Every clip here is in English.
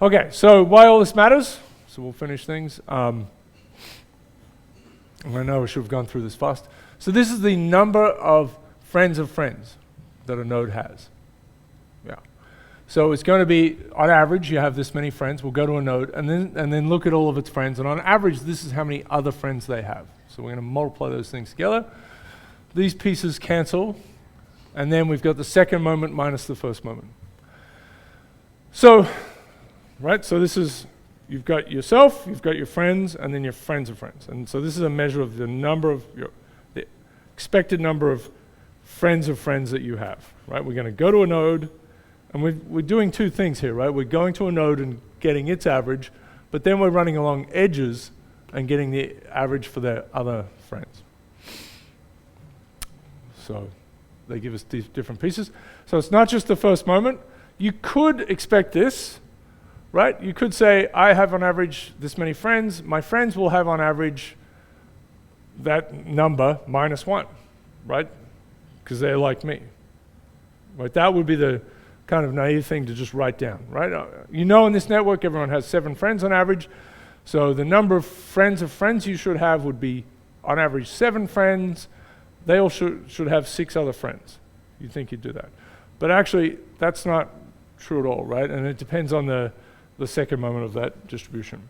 Okay, so why all this matters? So we'll finish things. I know I should have gone through this fast. So this is the number of friends that a node has. Yeah. So it's going to be, on average, you have this many friends. We'll go to a node and then look at all of its friends. And on average, this is how many other friends they have. So we're going to multiply those things together. These pieces cancel. And then we've got the second moment minus the first moment. So, right, so this is, you've got yourself, you've got your friends, and then your friends of friends. And so this is a measure of the number of the expected number of friends that you have, right? We're going to go to a node, and we're doing two things here, right? We're going to a node and getting its average, but then we're running along edges and getting the average for their other friends. So they give us these different pieces. So it's not just the first moment. You could expect this, right? You could say, I have on average this many friends. My friends will have on average that number minus 1, right? Because they're like me. Right? That would be the kind of naive thing to just write down, right? You know, in this network, everyone has 7 friends on average. So the number of friends you should have would be, on average, 7 friends. They all should have 6 other friends. You think you'd do that. But actually, that's not true at all, right? And it depends on the second moment of that distribution.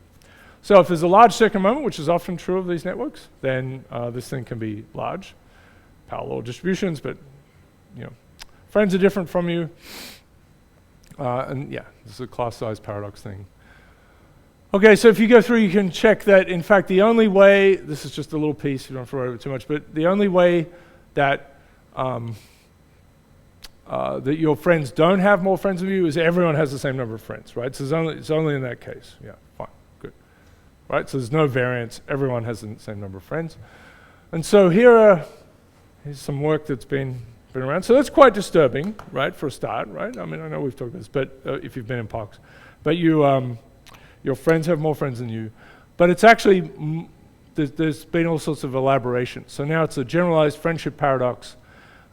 So if there's a large second moment, which is often true of these networks, then this thing can be large. Power law distributions, but you know, friends are different from you. And yeah, this is a class size paradox thing. Okay, so if you go through, you can check that, in fact, the only way, this is just a little piece, you don't have to worry about it too much, but the only way that that your friends don't have more friends than you is everyone has the same number of friends, right? So it's only in that case. Yeah, fine, good. Right, so there's no variance. Everyone has the same number of friends. And so here's some work that's been around. So that's quite disturbing, right, for a start, right? I mean, I know we've talked about this, but if you've been in POCs. But your friends have more friends than you. But it's actually, there's been all sorts of elaboration. So now it's a generalized friendship paradox.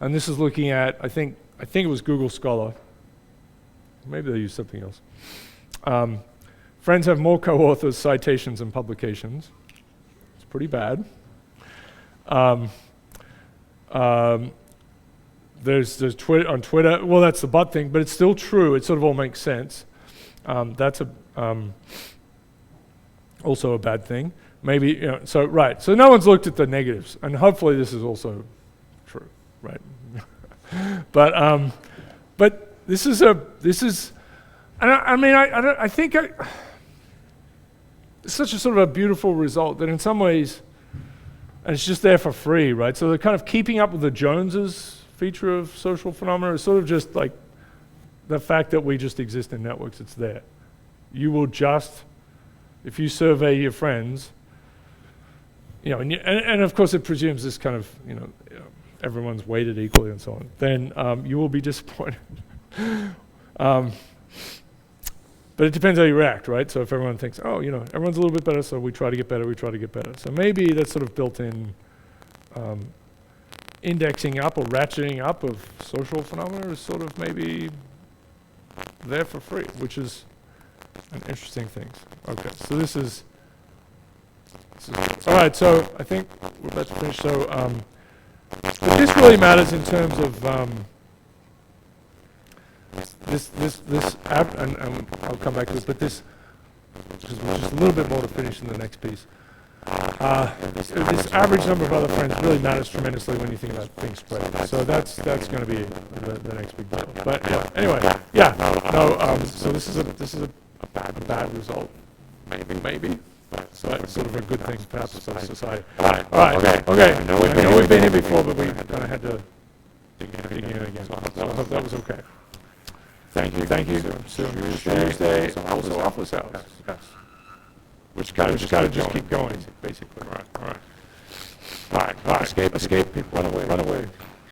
And this is looking at, I think it was Google Scholar. Maybe they use something else. Friends have more co-authors, citations, and publications. It's pretty bad. There's on Twitter, well, that's the butt thing, but it's still true. It sort of all makes sense. That's also a bad thing. Maybe, you know, so right. So no one's looked at the negatives, and hopefully this is also true, right? But this is, and I think it's such a sort of a beautiful result that in some ways, and it's just there for free, right? So the kind of keeping up with the Joneses feature of social phenomena is sort of just like the fact that we just exist in networks. It's there. You will just, if you survey your friends, you know, and of course it presumes this kind of, you know, everyone's weighted equally and so on, then you will be disappointed. But it depends how you react, right? So if everyone thinks, oh, you know, everyone's a little bit better, so we try to get better, So maybe that's sort of built-in indexing up or ratcheting up of social phenomena is sort of maybe there for free, which is an interesting thing. Okay, so this is all right, so I think we're about to finish. So but this really matters in terms of this app, and I'll come back to this, but this just a little bit more to finish in the next piece. This average number of other friends really matters tremendously when you think about things spread. So that's going to be the next big deal. But yeah, anyway, yeah, no. So this is a bad result, maybe. But sort of a good thing perhaps for society. All right, okay. I know we've been here before, but we kind of had to dig in again. So I hope that was okay. Thank you. So Tuesday, also Office Hours. Yes. Which got to just keep going, basically. All right. Escape people. Run away.